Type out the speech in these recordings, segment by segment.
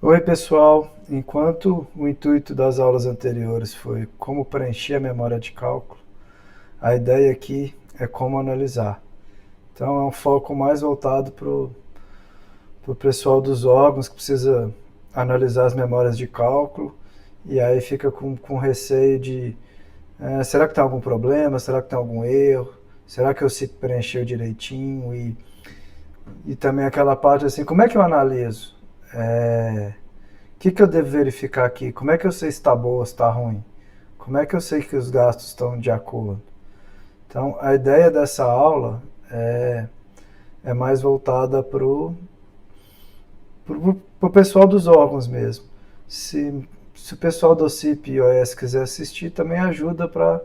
Oi, pessoal. Enquanto o intuito das aulas anteriores foi como preencher a memória de cálculo, a ideia aqui é como analisar. Então, é um foco mais voltado para o pessoal dos órgãos que precisa analisar as memórias de cálculo e aí fica com receio de será que tem algum problema? Será que tem algum erro? Será que eu sei preencheu direitinho? E também aquela parte assim, como é que eu analiso? O que eu devo verificar aqui? Como é que eu sei se está boa ou se está ruim? Como é que eu sei que os gastos estão de acordo? Então, a ideia dessa aula é, é mais voltada para o pessoal dos órgãos mesmo. Se o pessoal do CIP e OS quiser assistir, também ajuda para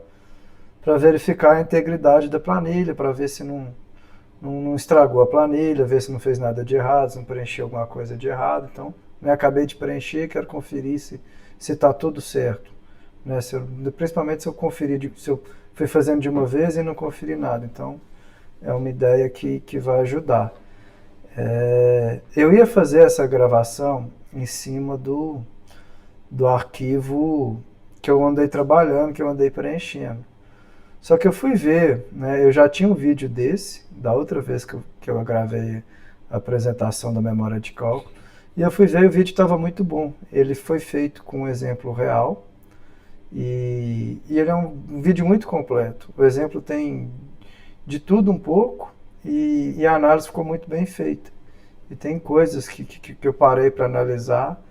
verificar a integridade da planilha, para ver se não estragou a planilha, ver se não fez nada de errado, se não preencheu alguma coisa de errado. Então, né, acabei de preencher, quero conferir se está tudo certo. Né? Principalmente se eu conferir, se eu fui fazendo de uma vez e não conferi nada. Então, é uma ideia que vai ajudar. Eu ia fazer essa gravação em cima do arquivo que eu andei trabalhando, que eu andei preenchendo. Só que eu fui ver, né, eu já tinha um vídeo desse, da outra vez que eu gravei a apresentação da memória de cálculo, e eu fui ver e o vídeo estava muito bom. Ele foi feito com um exemplo real, e ele é um vídeo muito completo. O exemplo tem de tudo um pouco e a análise ficou muito bem feita. E tem coisas que eu parei para analisar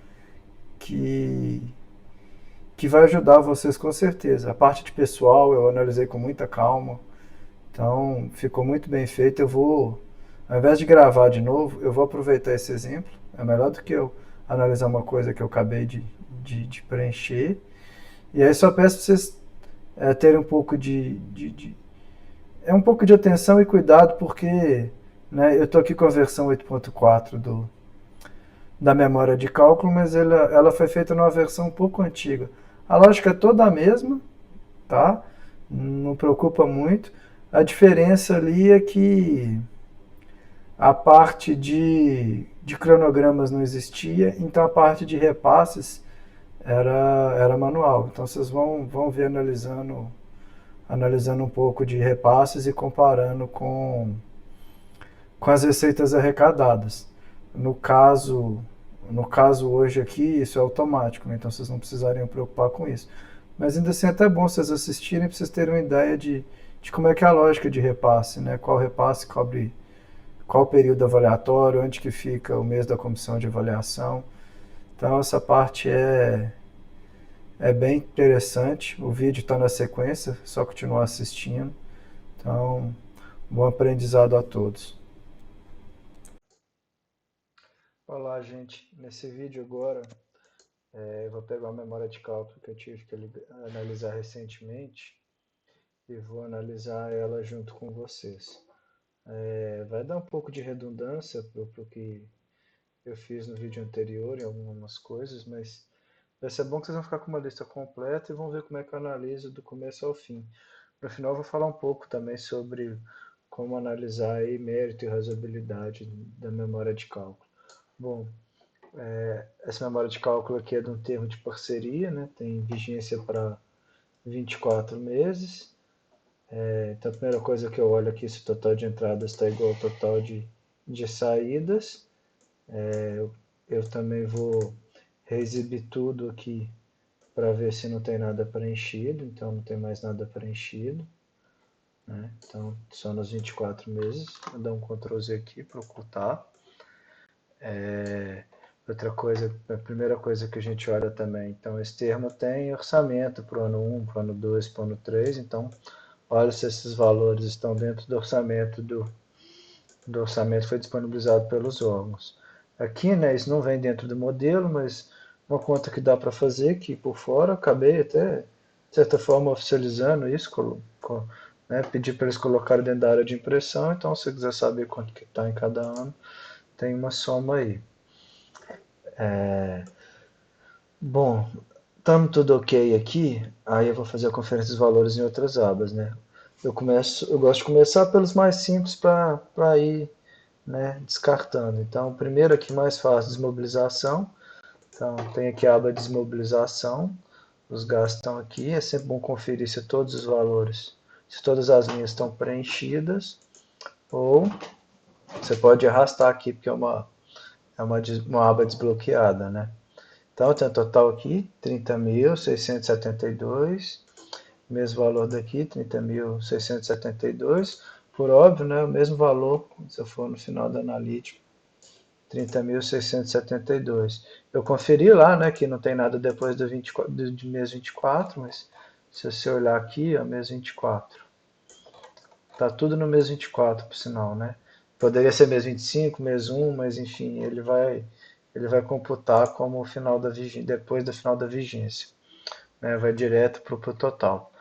que, que vai ajudar vocês com certeza. A parte de pessoal eu analisei com muita calma, então ficou muito bem feito. Ao invés de gravar de novo, eu vou aproveitar esse exemplo. É melhor do que eu analisar uma coisa que eu acabei de preencher. E aí só peço para vocês terem um pouco um pouco de atenção e cuidado, porque né, eu estou aqui com a versão 8.4 da memória de cálculo, mas ela foi feita numa versão um pouco antiga. A lógica é toda a mesma, tá? Não preocupa muito. A diferença ali é que a parte de cronogramas não existia, então a parte de repasses era manual. Então vocês vão ver analisando um pouco de repasses e comparando com as receitas arrecadadas. No caso, no caso hoje aqui, isso é automático, né? Então vocês não precisariam preocupar com isso. Mas ainda assim é até bom vocês assistirem para vocês terem uma ideia de como é que é a lógica de repasse, né? Qual repasse cobre qual período avaliatório, onde que fica o mês da comissão de avaliação. Então essa parte é bem interessante. O vídeo está na sequência, só continuar assistindo. Então, bom aprendizado a todos. Olá, gente. Nesse vídeo agora, eu vou pegar uma memória de cálculo que eu tive que analisar recentemente e vou analisar ela junto com vocês. Vai dar um pouco de redundância para o que eu fiz no vídeo anterior em algumas coisas, mas vai ser bom que vocês vão ficar com uma lista completa e vão ver como é que eu analiso do começo ao fim. No final eu vou falar um pouco também sobre como analisar aí mérito e razoabilidade da memória de cálculo. Bom, essa memória de cálculo aqui é de um termo de parceria, né? Tem vigência para 24 meses. Então a primeira coisa que eu olho aqui é se o total de entradas está igual ao total de saídas. Eu também vou reexibir tudo aqui para ver se não tem nada preenchido, então não tem mais nada preenchido. Né? Então, só nos 24 meses, vou dar um Ctrl Z aqui para ocultar. Outra coisa, a primeira coisa que a gente olha também, então esse termo tem orçamento para o ano 1, para o ano 2, para o ano 3, então olha se esses valores estão dentro do orçamento do orçamento que foi disponibilizado pelos órgãos. Aqui, né, isso não vem dentro do modelo, mas uma conta que dá para fazer, que por fora acabei até, de certa forma, oficializando isso, né, pedi para eles colocarem dentro da área de impressão, então se você quiser saber quanto que está em cada ano, tem uma soma aí. Bom, estamos tudo ok aqui, aí eu vou fazer a conferência dos valores em outras abas, né? Eu gosto de começar pelos mais simples para ir, né, descartando. Então, o primeiro aqui mais fácil, desmobilização. Então, tem aqui a aba desmobilização, os gastos estão aqui, é sempre bom conferir se todos os valores, se todas as linhas estão preenchidas, ou você pode arrastar aqui, porque é uma aba desbloqueada, né? Então, tem o total aqui, 30.672, mesmo valor daqui, 30.672, por óbvio, né, o mesmo valor, se eu for no final da analítica, 30.672. Eu conferi lá, né, que não tem nada depois do mês 24, mas se você olhar aqui, ó, mês 24, tá tudo no mês 24, por sinal, né? Poderia ser mês 25, mês 1, mas enfim, ele vai computar como o final da vigência, depois do final da vigência, né? Vai direto para o total.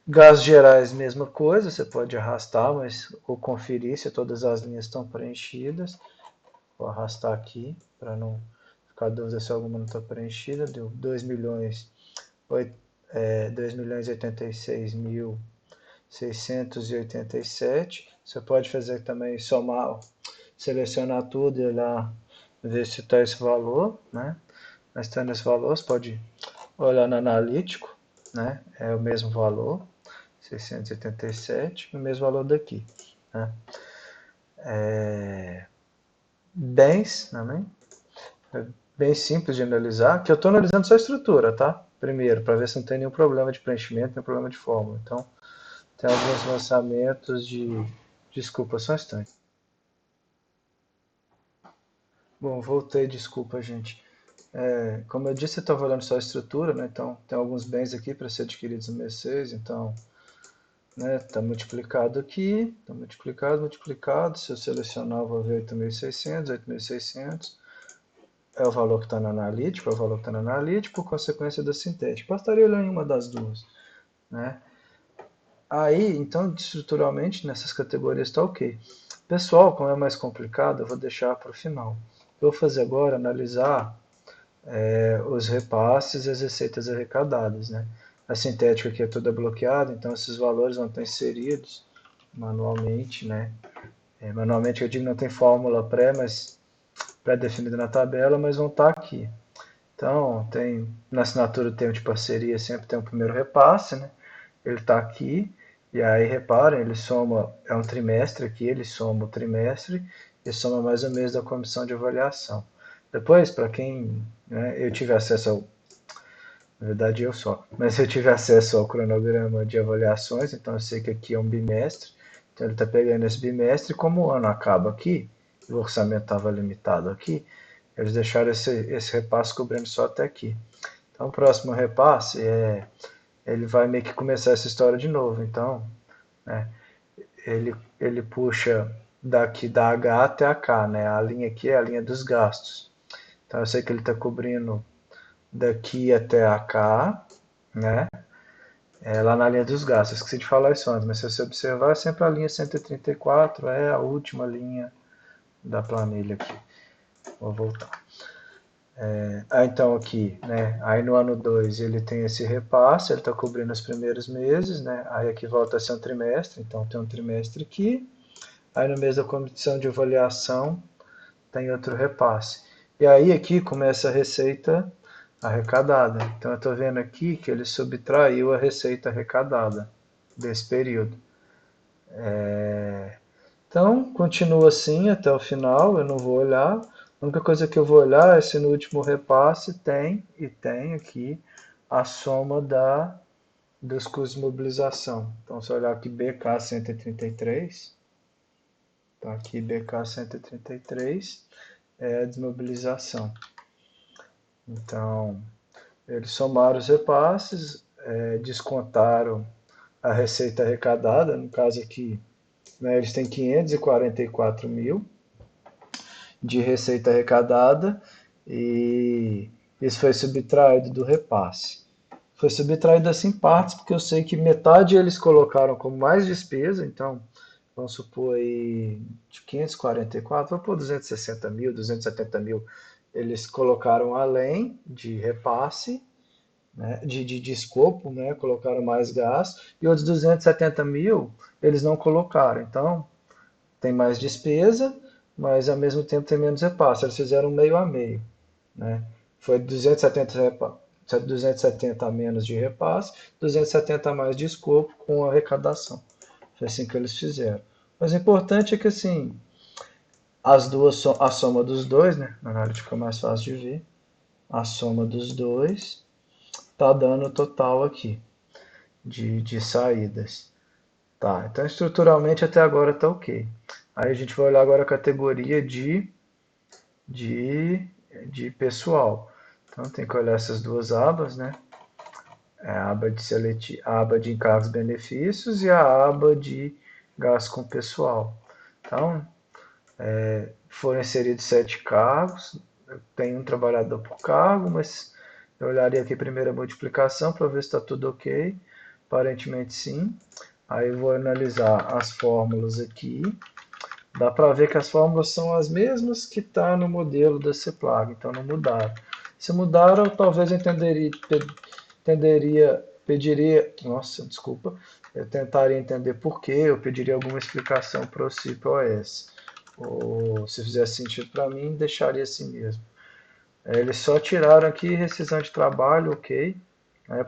Gastos gerais, mesma coisa, você pode arrastar, mas ou conferir se todas as linhas estão preenchidas. Vou arrastar aqui para não ficar dúvida se alguma não está preenchida. Deu 2 milhões, 2 milhões e 86 mil 687. Você pode fazer também somar, selecionar tudo e ir lá ver se está esse valor, né? Mas estando esse valor, você pode olhar no analítico, né? É o mesmo valor, 687, o mesmo valor daqui, né? Bens também, é bem simples de analisar, que eu estou analisando só a estrutura, tá? Primeiro, para ver se não tem nenhum problema de preenchimento, nenhum problema de fórmula. Então, tem alguns lançamentos de... Desculpa, só um instante. Bom, voltei, desculpa, gente. Como eu disse, eu estava olhando só a estrutura, né? Então, tem alguns bens aqui para ser adquiridos no mês 6, então, né, está multiplicado aqui, está multiplicado, multiplicado. Se eu selecionar, eu vou ver 8.600, 8.600. É o valor que está no analítico, é o valor que está no analítico, por consequência da sintética. Bastaria olhar em uma das duas, né? Aí, então, estruturalmente, nessas categorias está ok. Pessoal, como é mais complicado, eu vou deixar para o final. Eu vou fazer agora, analisar os repasses e as receitas arrecadadas, né? A sintética aqui é toda bloqueada, então esses valores vão estar inseridos manualmente, né? Manualmente eu digo não tem fórmula mas pré-definida na tabela, mas vão estar aqui. Então, na assinatura do termo de parceria sempre tem o primeiro repasse, né? Ele está aqui, e aí reparem, ele soma, é um trimestre aqui, ele soma o trimestre e soma mais um mês da comissão de avaliação. Depois, para quem, né, eu tive acesso ao, na verdade eu só, mas eu tive acesso ao cronograma de avaliações, então eu sei que aqui é um bimestre, então ele está pegando esse bimestre, e como o ano acaba aqui, o orçamento estava limitado aqui, eles deixaram esse repasse cobrindo só até aqui. Então o próximo repasse ele vai meio que começar essa história de novo, então, né, ele puxa daqui da H até a K, né, a linha aqui é a linha dos gastos, então eu sei que ele está cobrindo daqui até a K, né? Lá na linha dos gastos. Esqueci de falar isso antes, mas se você observar, é sempre a linha 134, é a última linha da planilha aqui. Vou voltar. Então aqui, né? Aí no ano 2 ele tem esse repasse, ele está cobrindo os primeiros meses, né? Aí aqui volta a ser um trimestre, então tem um trimestre aqui. Aí no mês da comissão de avaliação tem outro repasse. E aí aqui começa a receita arrecadada. Então eu estou vendo aqui que ele subtraiu a receita arrecadada desse período. Então continua assim até o final, eu não vou olhar. A única coisa que eu vou olhar é se no último repasse tem aqui a soma dos custos de mobilização. Então se eu olhar aqui BK 133, tá aqui BK 133 é a desmobilização. Então, eles somaram os repasses, descontaram a receita arrecadada, no caso aqui, né, eles têm 544 mil de receita arrecadada e isso foi subtraído do repasse. Foi subtraído assim em partes, porque eu sei que metade eles colocaram como mais despesa, então vamos supor aí de 544, vou pôr 260 mil, 270 mil, eles colocaram além de repasse, né, de escopo, né, colocaram mais gasto, e outros 270 mil eles não colocaram. Então, tem mais despesa, mas ao mesmo tempo tem menos repasse. Eles fizeram meio a meio, né? Foi 270 a menos de repasse, 270 a mais de escopo com arrecadação. Foi assim que eles fizeram. Mas o importante é que assim, a soma dos dois, né? Na análise fica mais fácil de ver. A soma dos dois tá dando o total aqui de saídas. Tá, então estruturalmente até agora tá ok. Aí a gente vai olhar agora a categoria de, de pessoal. Então tem que olhar essas duas abas, né? A aba de encargos e benefícios e a aba de gasto com pessoal. Então, foram inseridos 7 cargos, tem um trabalhador por cargo, mas eu olharia aqui primeiro a multiplicação para ver se está tudo ok. Aparentemente sim. Aí eu vou analisar as fórmulas aqui. Dá para ver que as fórmulas são as mesmas que está no modelo da CEPLAG, então não mudaram. Se mudaram, talvez eu pediria, nossa, desculpa, eu tentaria entender por quê, eu pediria alguma explicação para o CIP-OS. Ou, se fizesse sentido para mim, deixaria assim mesmo. Eles só tiraram aqui rescisão de trabalho, ok,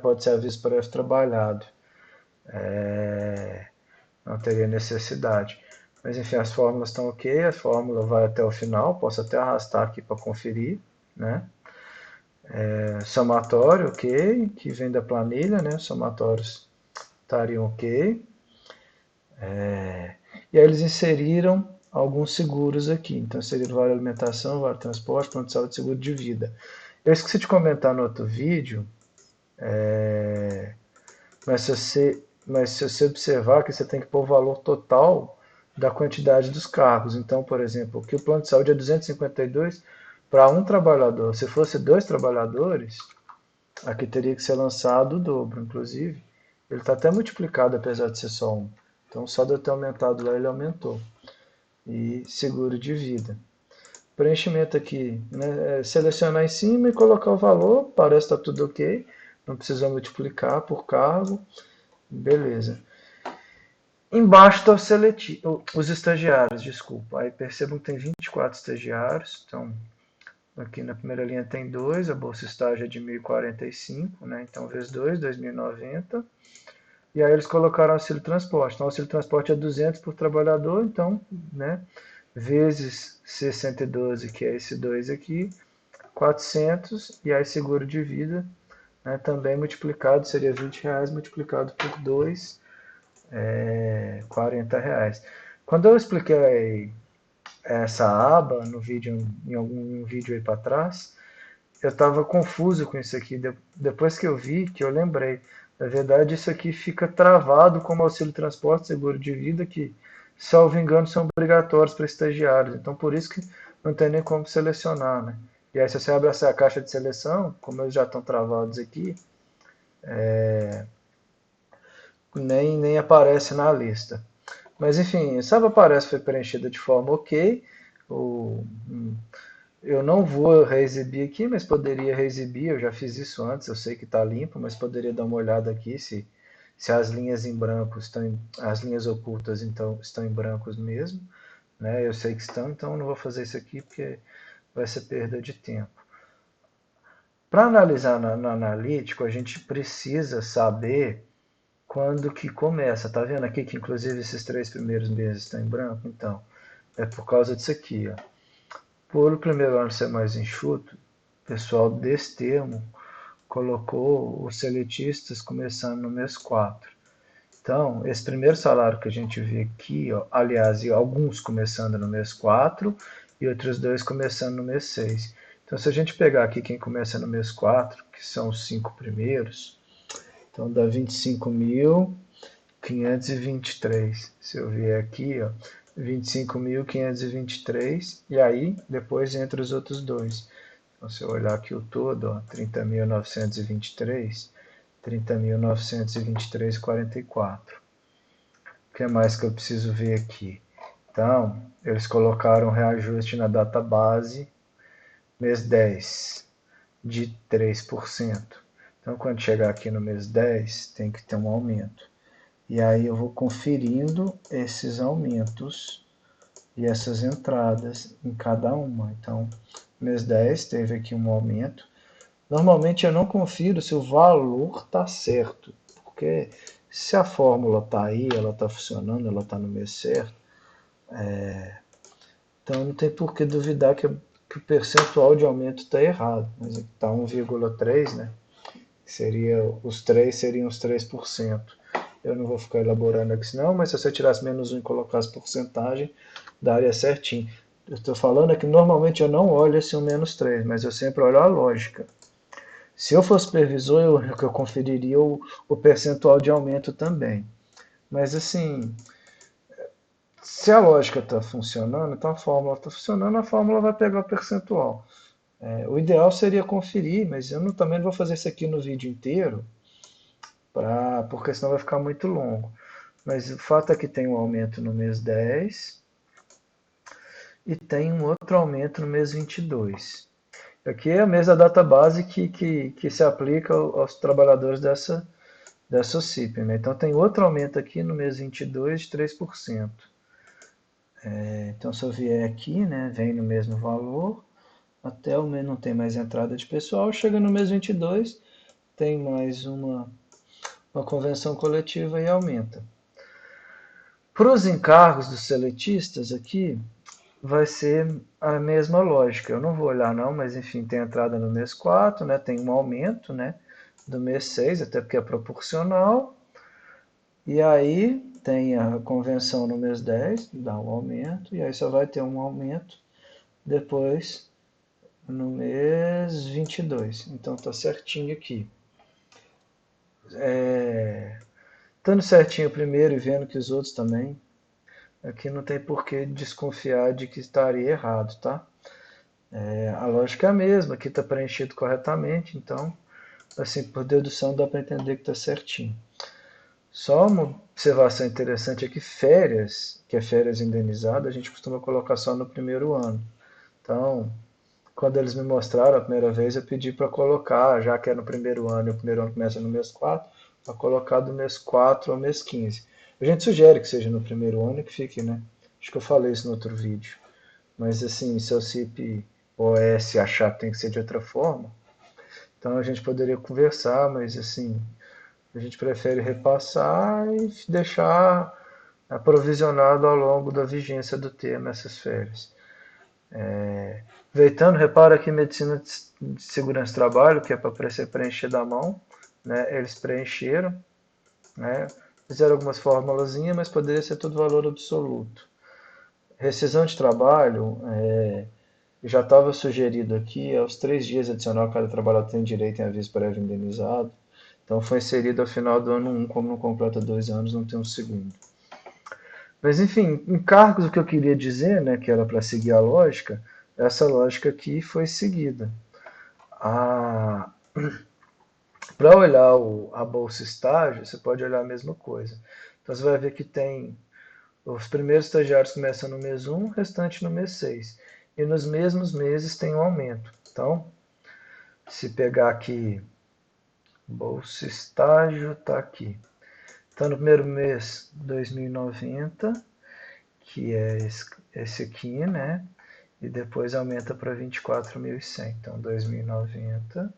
pode ser aviso prévio trabalhado. Não teria necessidade. Mas enfim, as fórmulas estão ok, a fórmula vai até o final, posso até arrastar aqui para conferir, né? Somatório, ok, que vem da planilha, né? Os somatórios estariam ok. E aí eles inseriram alguns seguros aqui. Então, inseriram vale alimentação, vale transporte, plano de saúde, seguro de vida. Eu esqueci de comentar no outro vídeo, mas se você observar que você tem que pôr o valor total da quantidade dos cargos. Então, por exemplo, que o plano de saúde é 252 para um trabalhador. Se fosse 2 trabalhadores, aqui teria que ser lançado o dobro, inclusive. Ele está até multiplicado, apesar de ser só um. Então, só de eu ter aumentado lá, ele aumentou. E seguro de vida. Preenchimento aqui, né? Selecionar em cima e colocar o valor. Parece que está tudo ok. Não precisa multiplicar por cargo. Beleza. Embaixo está os estagiários, desculpa. Aí percebam que tem 24 estagiários. Então, aqui na primeira linha tem 2, a bolsa estágio é de 1.045, né? Então, vezes 2, 2.090. E aí eles colocaram auxílio transporte. Então, auxílio transporte é 200 por trabalhador, então, né? Vezes 612, que é esse 2 aqui, 400, e aí seguro de vida, né? Também multiplicado, seria R$ 20 multiplicado por 2, R$ 40. Quando eu expliquei essa aba no vídeo, em algum vídeo aí para trás, eu estava confuso com isso aqui. Depois que eu vi, que eu lembrei. Na verdade, isso aqui fica travado como auxílio transporte, seguro de vida, que, salvo engano, são obrigatórios para estagiários. Então, por isso que não tem nem como selecionar, né? E aí, se você abre essa caixa de seleção, como eles já estão travados aqui, nem aparece na lista. Mas, enfim, essa aba aparece foi preenchida de forma ok. O, Eu não vou reexibir aqui, mas poderia reexibir. Eu já fiz isso antes, eu sei que está limpo, mas poderia dar uma olhada aqui se as linhas em branco as linhas ocultas então estão em brancos mesmo, né? Eu sei que estão, então eu não vou fazer isso aqui porque vai ser perda de tempo. Para analisar no analítico, a gente precisa saber quando que começa. Tá vendo aqui que inclusive esses 3 primeiros meses estão em branco? Então, é por causa disso aqui, ó. Por o primeiro ano ser mais enxuto, o pessoal desse termo colocou os seletistas começando no mês 4. Então, esse primeiro salário que a gente vê aqui, ó, aliás, e alguns começando no mês 4 e outros 2 começando no mês 6. Então, se a gente pegar aqui quem começa no mês 4, que são os 5 primeiros, então dá 25.523. Se eu vier aqui, ó, 25.523, e aí depois entre os outros dois. Então, se eu olhar aqui o todo, ó, 30.923, 30.923,44. O que mais que eu preciso ver aqui? Então, eles colocaram reajuste na data base, mês 10, de 3%. Então, quando chegar aqui no mês 10, tem que ter um aumento. E aí eu vou conferindo esses aumentos e essas entradas em cada uma. Então, mês 10 teve aqui um aumento. Normalmente eu não confiro se o valor está certo, porque se a fórmula está aí, ela está funcionando, ela está no mês certo, então não tem por que duvidar que o percentual de aumento está errado. Mas está 1,3, né? Os 3 seriam os 3%. Eu não vou ficar elaborando aqui não, mas se você tirasse menos um e colocasse porcentagem, daria certinho. Eu estou falando que normalmente eu não olho esse 1 menos 3, mas eu sempre olho a lógica. Se eu fosse supervisor, eu conferiria o percentual de aumento também. Mas assim, se a lógica está funcionando, então a fórmula está funcionando, a fórmula vai pegar o percentual. O ideal seria conferir, mas eu não, também não vou fazer isso aqui no vídeo inteiro, porque senão vai ficar muito longo. Mas o fato é que tem um aumento no mês 10 e tem um outro aumento no mês 22. Aqui é a mesma data base que se aplica aos trabalhadores dessa OCIP. Né? Então tem outro aumento aqui no mês 22 de 3%. Então se eu vier aqui, né, vem no mesmo valor, até o mês não tem mais entrada de pessoal, chega no mês 22, tem mais uma convenção coletiva e aumenta. Para os encargos dos seletistas aqui, vai ser a mesma lógica. Eu não vou olhar não, mas enfim, tem entrada no mês 4, né? Tem um aumento, né? Do mês 6, até porque é proporcional. E aí tem a convenção no mês 10, dá um aumento, e aí só vai ter um aumento depois no mês 22. Então tá certinho aqui. Estando certinho primeiro e vendo que os outros também, aqui não tem por que desconfiar de que estaria errado, tá? A lógica é a mesma, aqui está preenchido corretamente, então, assim, por dedução dá para entender que está certinho. Só uma observação interessante é que férias, que é férias indenizadas, a gente costuma colocar só no primeiro ano. Então, quando eles me mostraram a primeira vez, eu pedi para colocar, já que é no primeiro ano, e o primeiro ano começa no mês 4, para colocar do mês 4 ao mês 15. A gente sugere que seja no primeiro ano e que fique, né? Acho que eu falei isso no outro vídeo. Mas assim, se o CIP OS achar que tem que ser de outra forma, então a gente poderia conversar, mas assim, a gente prefere repassar e deixar aprovisionado ao longo da vigência do termo essas férias. Aproveitando, repara aqui medicina de segurança do trabalho, que é para ser preenchida à mão, né? Eles preencheram, né? Fizeram algumas formulazinhas, mas poderia ser tudo valor absoluto. Rescisão de trabalho, já estava sugerido aqui, aos 3 dias adicional, cada trabalhador tem direito em aviso prévio indenizado. Então foi inserido ao final do ano 1, como não completa 2 anos, não tem um segundo. Mas enfim, encargos, o que eu queria dizer, né, que era para seguir a lógica, essa lógica aqui foi seguida. Para olhar a bolsa estágio, você pode olhar a mesma coisa. Então você vai ver que tem os primeiros estagiários começam no mês 1, o restante no mês 6. E nos mesmos meses tem um aumento. Então, se pegar aqui, bolsa estágio está aqui. Então, no primeiro mês, 2.090, que é esse aqui, né? E depois aumenta para 24.100. Então, 2.090.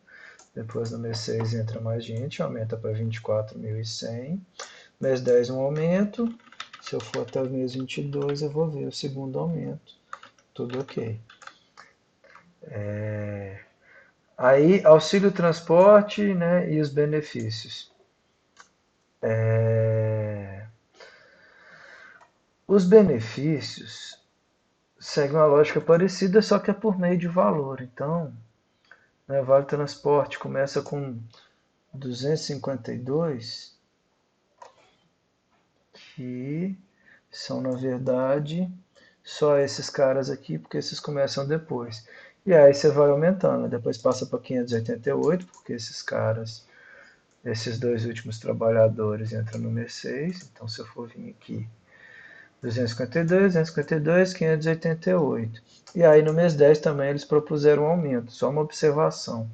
Depois no mês 6 entra mais gente, aumenta para 24.100. Mês 10 um aumento. Se eu for até o mês 22, eu vou ver o segundo aumento. Tudo ok. Aí, auxílio transporte, né, e os benefícios. Os benefícios seguem uma lógica parecida, só que é por meio de valor. Então, né, vale transporte começa com 252, que são, na verdade, só esses caras aqui, porque esses começam depois. E aí você vai aumentando, depois passa para 588, porque esses caras, esses dois últimos trabalhadores entram no mês 6, então se eu for vir aqui, 252, 252, 588. E aí no mês 10 também eles propuseram um aumento, só uma observação.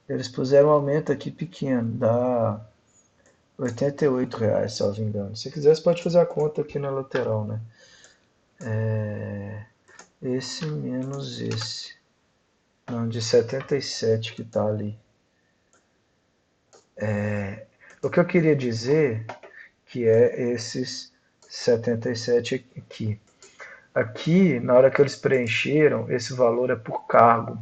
Eles puseram um aumento aqui pequeno, dá R$ 88, salvo engano. Se quiser, você pode fazer a conta aqui na lateral, né? esse menos esse. Não, de 77 que está ali. O que eu queria dizer que é esses 77 aqui. Aqui, na hora que eles preencheram, esse valor é por cargo.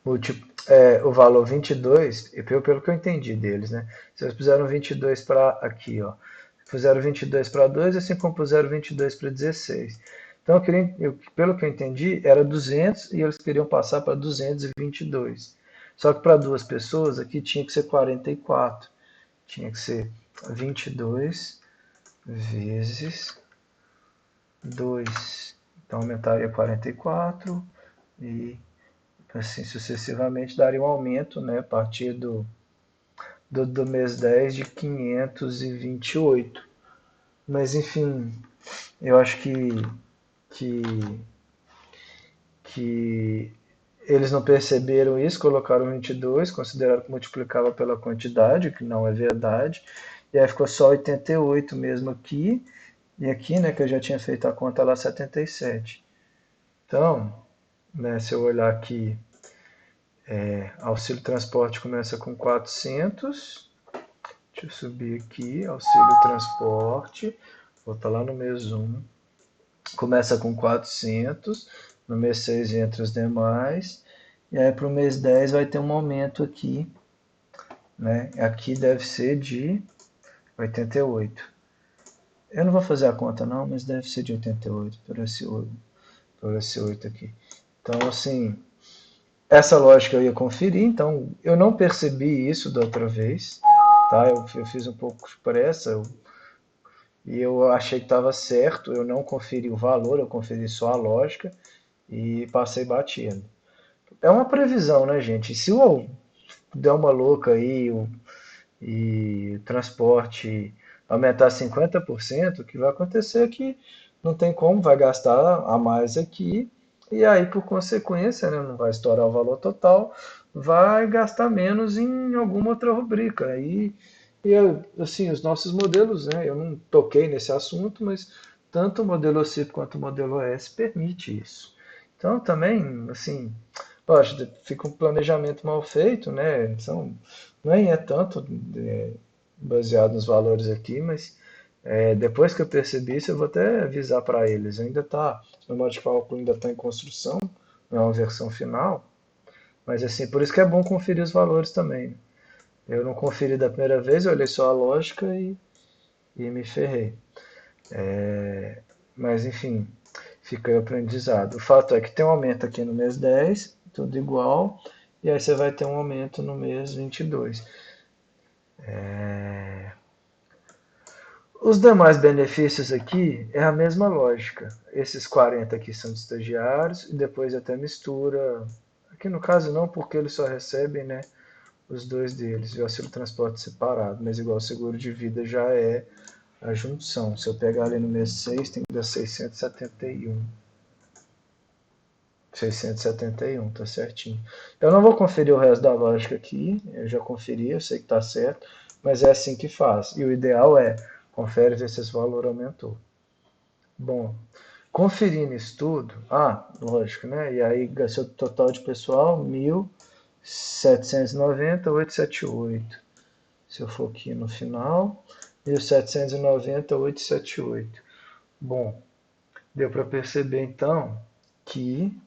O valor 22, pelo que eu entendi deles, né? Se eles puseram 22 para aqui, ó. Fizeram 22 para 2, assim como puseram 22 para 16. Então, pelo que eu entendi, era 200 e eles queriam passar para 222. Só que para duas pessoas aqui tinha que ser 44. Tinha que ser 22 vezes 2. Então aumentaria 44 e assim sucessivamente daria um aumento, né, a partir do mês 10 de 528. Mas enfim, eu acho que, que eles não perceberam isso, colocaram 22, consideraram que multiplicava pela quantidade, que não é verdade, e aí ficou só 88 mesmo aqui, e aqui, né, que eu já tinha feito a conta lá, 77. Então, né, se eu olhar aqui, auxílio transporte começa com 400. Deixa eu subir aqui, auxílio transporte, vou estar lá no mês 1, começa com 400, no mês 6 entra os demais, e aí para o mês 10 vai ter um aumento aqui, né? Aqui deve ser de 88. Eu não vou fazer a conta não, mas deve ser de 88 por esse 8 aqui. Então, assim, essa lógica eu ia conferir, então eu não percebi isso da outra vez, tá? Eu fiz um pouco de pressa, e eu achei que estava certo, eu não conferi o valor, eu conferi só a lógica e passei batido. É uma previsão, né, gente? Se eu der uma louca aí e o transporte aumentar 50%, o que vai acontecer é que não tem como, vai gastar a mais aqui, e aí, por consequência, né, não vai estourar o valor total, vai gastar menos em alguma outra rubrica. E assim, os nossos modelos, né, eu não toquei nesse assunto, mas tanto o modelo OCIP quanto o modelo OS permite isso. Então, também, assim, lógico, fica um planejamento mal feito, né? Nem é tanto baseado nos valores aqui, mas depois que eu percebi isso, eu vou até avisar para eles. Ainda está, no modo de cálculo ainda está em construção, não é uma versão final, mas assim, por isso que é bom conferir os valores também. Eu não conferi da primeira vez, eu olhei só a lógica e me ferrei. Mas enfim, fica aí o aprendizado. O fato é que tem um aumento aqui no mês 10, tudo igual, e aí você vai ter um aumento no mês 22. Os demais benefícios aqui é a mesma lógica. Esses 40 aqui são de estagiários e depois até mistura. Aqui no caso não, porque eles só recebem, né, os dois deles, e o auxílio transporte separado, mas igual o seguro de vida já é a junção. Se eu pegar ali no mês 6, tem que dar 671. 671, tá certinho. Eu não vou conferir o resto da lógica aqui, eu já conferi, eu sei que tá certo, mas é assim que faz. E o ideal é, confere ver se esse valor aumentou. Bom, conferindo isso tudo, lógico, né? E aí gastou o total de pessoal, 1.790.878. Se eu for aqui no final, 1.790.878. Bom, deu para perceber então que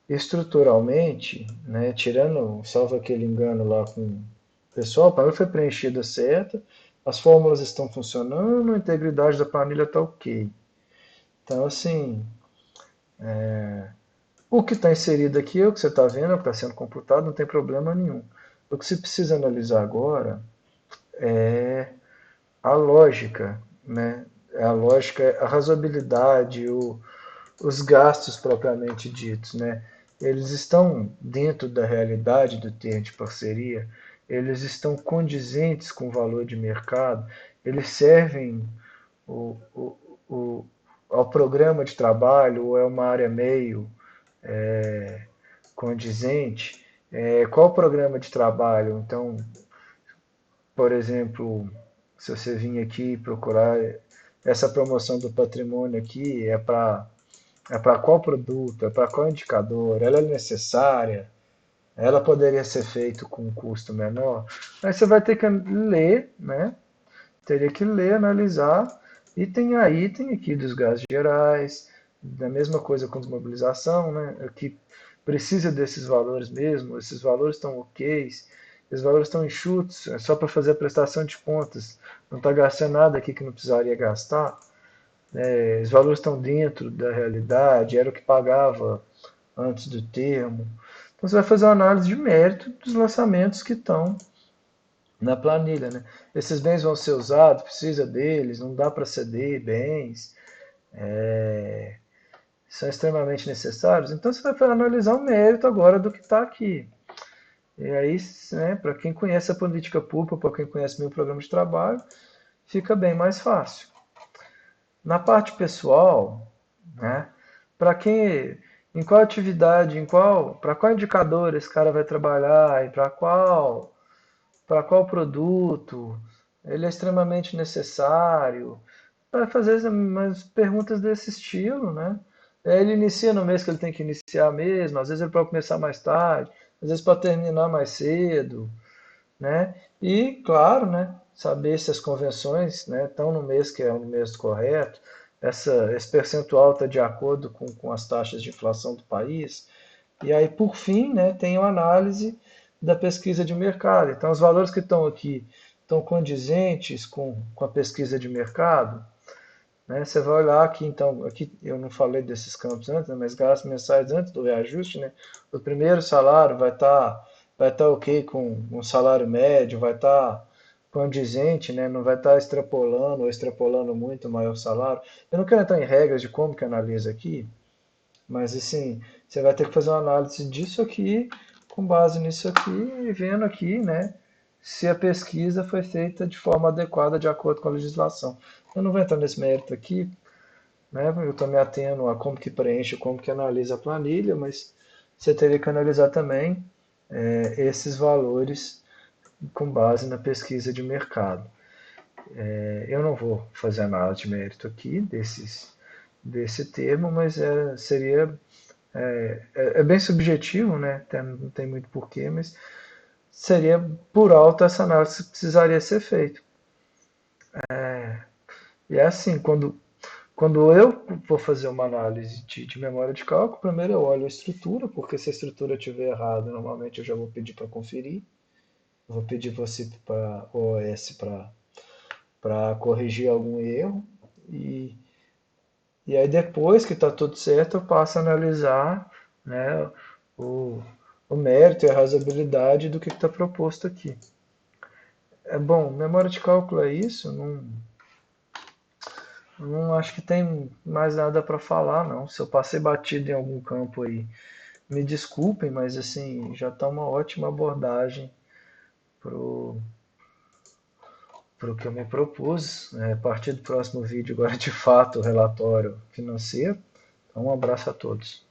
estruturalmente, né, tirando, salvo aquele engano lá com o pessoal, a planilha foi preenchida certa, as fórmulas estão funcionando, a integridade da planilha está ok. Então, assim, o que está inserido aqui é o que você está vendo, é o que está sendo computado, não tem problema nenhum. O que se precisa analisar agora é a lógica, né? A lógica, a razoabilidade, os gastos propriamente ditos, né? Eles estão dentro da realidade do termo de parceria, eles estão condizentes com o valor de mercado, eles servem o, o, o, ao programa de trabalho, ou é uma área meio condizente. Qual o programa de trabalho? Então, por exemplo, se você vir aqui procurar essa promoção do patrimônio aqui é para qual produto, é para qual indicador, ela é necessária, ela poderia ser feita com um custo menor. Aí você vai ter que ler, né? Teria que ler, analisar, item a item aqui dos gastos gerais, da mesma coisa com desmobilização, né? Que precisa desses valores mesmo, esses valores estão ok, esses valores estão enxutos, é só para fazer a prestação de contas, não está gastando nada aqui que não precisaria gastar, né? Os valores estão dentro da realidade, era o que pagava antes do termo. Então você vai fazer uma análise de mérito dos lançamentos que estão na planilha, né? Esses bens vão ser usados, precisa deles, não dá para ceder bens, são extremamente necessários. Então você vai analisar o mérito agora do que está aqui. E aí, né, para quem conhece a política pública, para quem conhece meu programa de trabalho, fica bem mais fácil. Na parte pessoal, né, para quem, em qual atividade, para qual indicador esse cara vai trabalhar e para qual produto, ele é extremamente necessário. Vai fazer umas perguntas desse estilo, né? Ele inicia no mês que ele tem que iniciar mesmo, às vezes ele pode começar mais tarde, às vezes pode terminar mais cedo, né? E, claro, né, saber se as convenções, né, estão no mês que é o mês correto, esse percentual está de acordo com as taxas de inflação do país. E aí, por fim, né, tem a análise da pesquisa de mercado. Então, os valores que estão aqui estão condizentes com a pesquisa de mercado, né? Você vai olhar aqui, então, aqui eu não falei desses campos antes, né, mas gastos mensais antes do reajuste, né? O primeiro salário vai tá ok com um salário médio, vai estar condizente, né? Não vai estar extrapolando ou extrapolando muito o maior salário. Eu não quero entrar em regras de como que analisa aqui, mas assim, você vai ter que fazer uma análise disso aqui, com base nisso aqui, e vendo aqui, né, se a pesquisa foi feita de forma adequada, de acordo com a legislação. Eu não vou entrar nesse mérito aqui, né, eu estou me atendo a como que preenche, como que analisa a planilha, mas você teria que analisar também esses valores com base na pesquisa de mercado. Eu não vou fazer análise de mérito aqui desse termo, mas seria é bem subjetivo, né? Não tem muito porquê, mas seria por alto essa análise que precisaria ser feita. E é assim, quando eu vou fazer uma análise de memória de cálculo, primeiro eu olho a estrutura, porque se a estrutura estiver errada, normalmente eu já vou pedir para conferir. Eu vou pedir você para o OS para corrigir algum erro. E aí depois que está tudo certo, eu passo a analisar, né, o, o mérito e a razoabilidade do que está proposto aqui. É bom, memória de cálculo é isso, não acho que tem mais nada para falar, não. Se eu passei batido em algum campo aí, me desculpem, mas assim, já está uma ótima abordagem pro, pro que eu me propus, né? A partir do próximo vídeo, agora de fato, o relatório financeiro. Então, um abraço a todos.